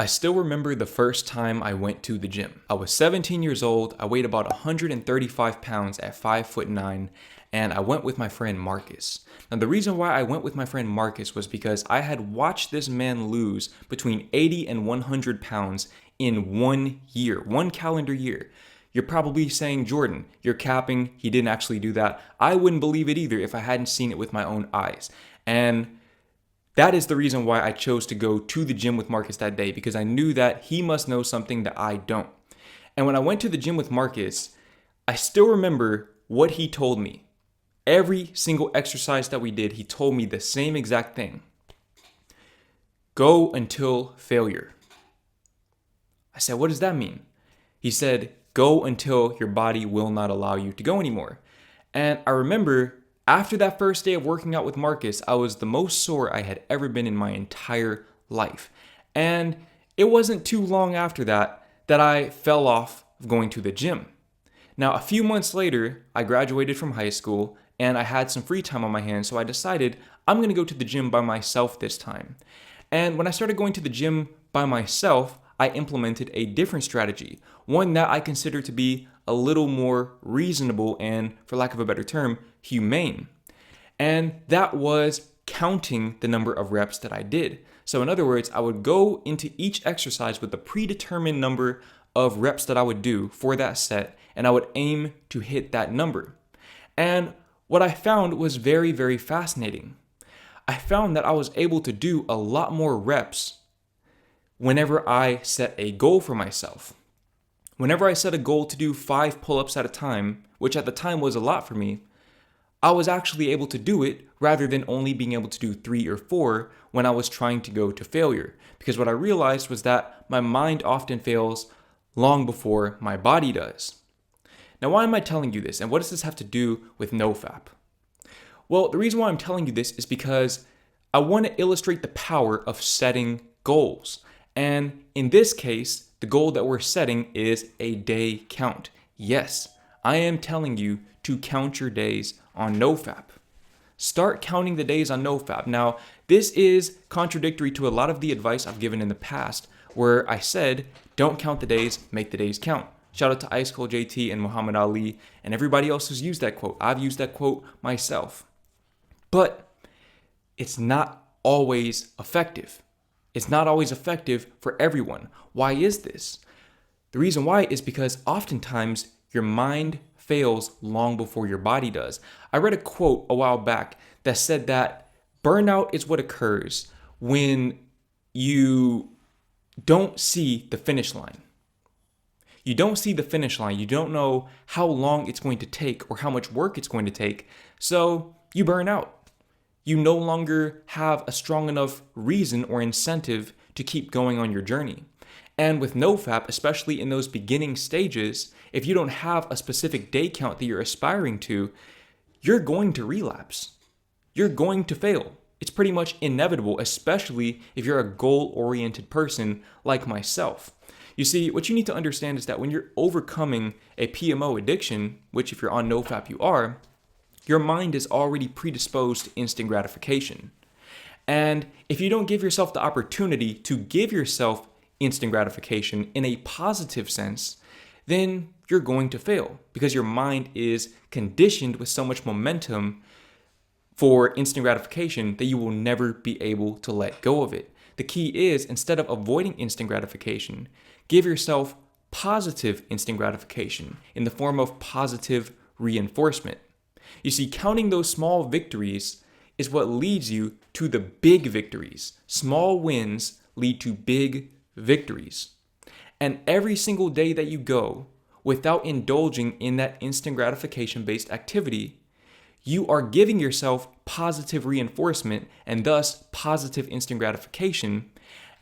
I still remember the first time I went to the gym. I was 17 years old, I weighed about 135 pounds at 5'9", and I went with my friend Marcus. Now the reason why I went with my friend Marcus was because I had watched this man lose between 80 and 100 pounds in 1 year, 1 calendar year. You're probably saying, Jordan, you're capping, he didn't actually do that. I wouldn't believe it either if I hadn't seen it with my own eyes. And that is the reason why I chose to go to the gym with Marcus that day, because I knew that he must know something that I don't. And when I went to the gym with Marcus, I still remember what he told me. Every single exercise that we did, he told me the same exact thing. Go until failure. I said, what does that mean? He said, go until your body will not allow you to go anymore. And I remember after that first day of working out with Marcus, I was the most sore I had ever been in my entire life. And it wasn't too long after that that I fell off of going to the gym. Now, a few months later, I graduated from high school and I had some free time on my hands, so I decided I'm going to go to the gym by myself this time. And when I started going to the gym by myself, I implemented a different strategy, one that I consider to be a little more reasonable and, for lack of a better term, humane. And that was counting the number of reps that I did. So in other words, I would go into each exercise with a predetermined number of reps that I would do for that set, and I would aim to hit that number. And what I found was very, very fascinating. I found that I was able to do a lot more reps whenever I set a goal for myself. Whenever I set a goal to do 5 pull-ups at a time, which at the time was a lot for me, I was actually able to do it rather than only being able to do 3 or 4 when I was trying to go to failure. Because what I realized was that my mind often fails long before my body does. Now, why am I telling you this, and what does this have to do with NoFap? Well, the reason why I'm telling you this is because I want to illustrate the power of setting goals. And in this case, the goal that we're setting is a day count. Yes, I am telling you to count your days on NoFap. Start counting the days on NoFap. Now, this is contradictory to a lot of the advice I've given in the past, where I said, don't count the days, make the days count. Shout out to Ice Cold JT and Muhammad Ali and everybody else who's used that quote. I've used that quote myself. But it's not always effective. It's not always effective for everyone. Why is this? The reason why is because oftentimes your mind fails long before your body does. I read a quote a while back that said that burnout is what occurs when you don't see the finish line. You don't see the finish line. You don't know how long it's going to take or how much work it's going to take. So you burn out. You no longer have a strong enough reason or incentive to keep going on your journey. And with NoFap, especially in those beginning stages, if you don't have a specific day count that you're aspiring to, you're going to relapse. You're going to fail. It's pretty much inevitable, especially if you're a goal-oriented person like myself. You see, what you need to understand is that when you're overcoming a PMO addiction, which if you're on NoFap you are, your mind is already predisposed to instant gratification. And if you don't give yourself the opportunity to give yourself instant gratification in a positive sense, then you're going to fail because your mind is conditioned with so much momentum for instant gratification that you will never be able to let go of it. The key is, instead of avoiding instant gratification, give yourself positive instant gratification in the form of positive reinforcement. You see, counting those small victories is what leads you to the big victories. Small wins lead to big victories. And every single day that you go without indulging in that instant gratification-based activity, you are giving yourself positive reinforcement and thus positive instant gratification,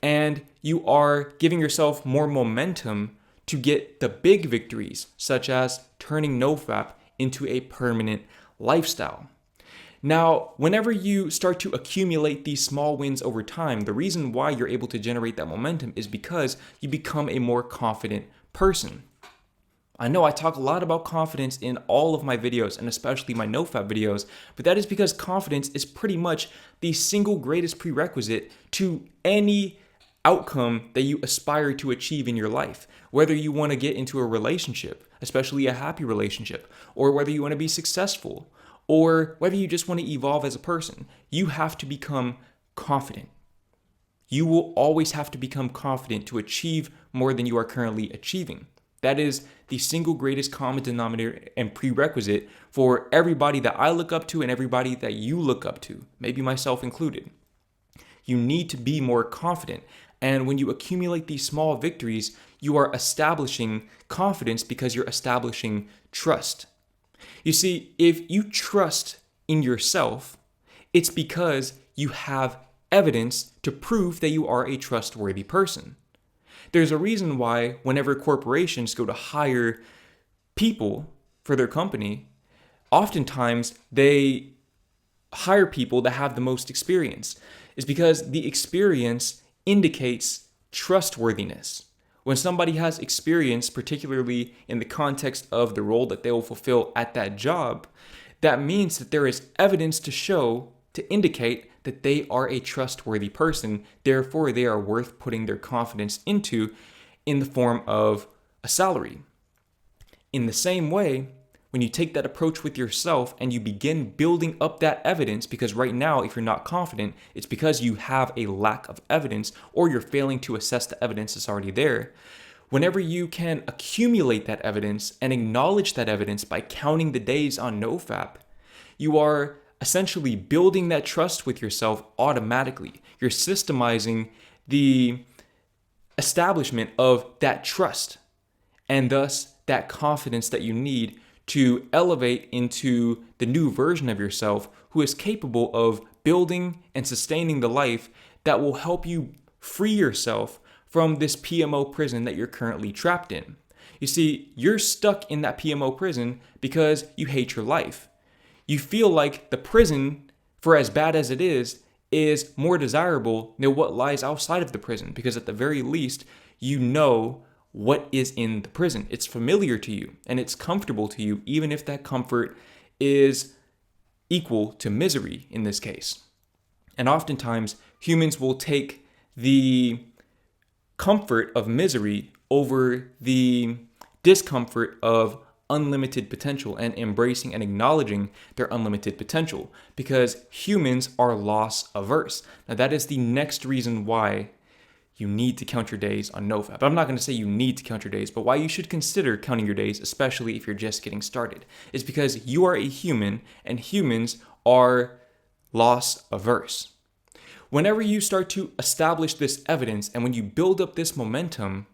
and you are giving yourself more momentum to get the big victories, such as turning NoFap into a permanent lifestyle. Now, whenever you start to accumulate these small wins over time, the reason why you're able to generate that momentum is because you become a more confident person. I know I talk a lot about confidence in all of my videos and especially my NoFap videos, but that is because confidence is pretty much the single greatest prerequisite to any outcome that you aspire to achieve in your life. Whether you want to get into a relationship, especially a happy relationship, or whether you want to be successful, or whether you just want to evolve as a person, you have to become confident. You will always have to become confident to achieve more than you are currently achieving. That is the single greatest common denominator and prerequisite for everybody that I look up to and everybody that you look up to, maybe myself included. You need to be more confident. And when you accumulate these small victories, you are establishing confidence because you're establishing trust. You see, if you trust in yourself, it's because you have evidence to prove that you are a trustworthy person. There's a reason why whenever corporations go to hire people for their company, oftentimes they hire people that have the most experience. It's because the experience indicates trustworthiness. When somebody has experience, particularly in the context of the role that they will fulfill at that job, that means that there is evidence to show, to indicate that they are a trustworthy person. Therefore, they are worth putting their confidence into in the form of a salary. In the same way, when you take that approach with yourself and you begin building up that evidence, because right now, if you're not confident, it's because you have a lack of evidence or you're failing to assess the evidence that's already there. Whenever you can accumulate that evidence and acknowledge that evidence by counting the days on NoFap, you are essentially building that trust with yourself automatically. You're systemizing the establishment of that trust and thus that confidence that you need to elevate into the new version of yourself who is capable of building and sustaining the life that will help you free yourself from this PMO prison that you're currently trapped in. You see, you're stuck in that PMO prison because you hate your life. You feel like the prison, for as bad as it is more desirable than what lies outside of the prison, because at the very least, you know what is in the prison. It's familiar to you and it's comfortable to you, even if that comfort is equal to misery in this case. And oftentimes, humans will take the comfort of misery over the discomfort of unlimited potential and embracing and acknowledging their unlimited potential, because humans are loss averse. Now, that is the next reason why you need to count your days on NoFap. I'm not going to say you need to count your days, but why you should consider counting your days, especially if you're just getting started, is because you are a human and humans are loss averse. Whenever you start to establish this evidence and when you build up this momentum,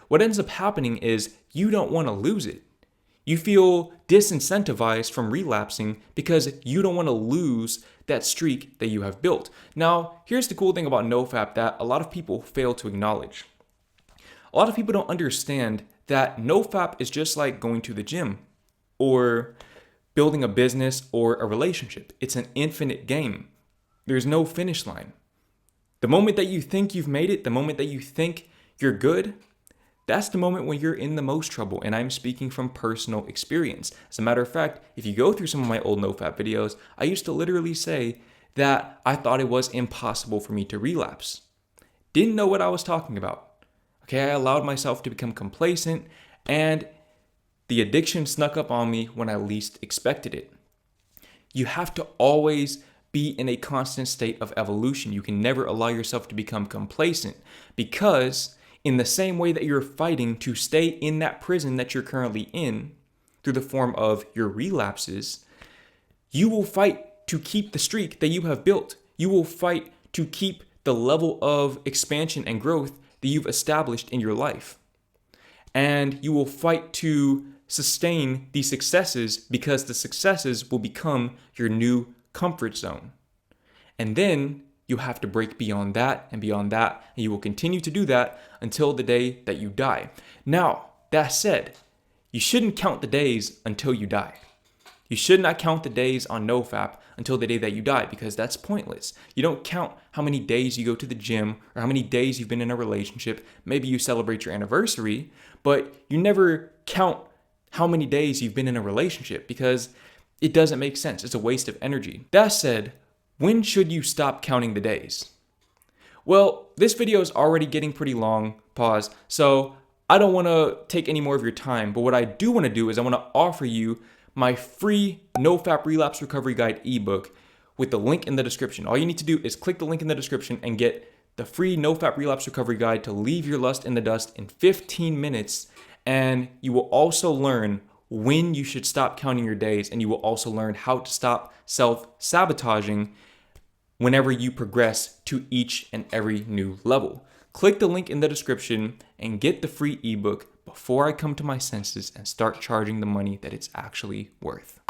what ends up happening is you don't want to lose it. You feel disincentivized from relapsing because you don't want to lose that streak that you have built. Now, here's the cool thing about NoFap that a lot of people fail to acknowledge. A lot of people don't understand that NoFap is just like going to the gym or building a business or a relationship. It's an infinite game. There's no finish line. The moment that you think you've made it, the moment that you think you're good, that's the moment when you're in the most trouble, and I'm speaking from personal experience. As a matter of fact, if you go through some of my old NoFap videos, I used to literally say that I thought it was impossible for me to relapse. Didn't know what I was talking about. Okay, I allowed myself to become complacent, and the addiction snuck up on me when I least expected it. You have to always be in a constant state of evolution. You can never allow yourself to become complacent, because in the same way that you're fighting to stay in that prison that you're currently in through the form of your relapses, you will fight to keep the streak that you have built. You will fight to keep the level of expansion and growth that you've established in your life. And you will fight to sustain the successes, because the successes will become your new comfort zone. And then you have to break beyond that and beyond that, and you will continue to do that until the day that you die. Now, that said, you shouldn't count the days until you die. You should not count the days on NoFap until the day that you die, because that's pointless. You don't count how many days you go to the gym or how many days you've been in a relationship. Maybe you celebrate your anniversary, but you never count how many days you've been in a relationship, because it doesn't make sense. It's a waste of energy. That said, when should you stop counting the days? Well, this video is already getting pretty long, pause, so I don't want to take any more of your time, but what I do want to do is I want to offer you my free NoFap Relapse Recovery Guide ebook with the link in the description. All you need to do is click the link in the description and get the free NoFap Relapse Recovery Guide to leave your lust in the dust in 15 minutes. And you will also learn when you should stop counting your days, and you will also learn how to stop self-sabotaging whenever you progress to each and every new level. Click the link in the description and get the free ebook before I come to my senses and start charging the money that it's actually worth.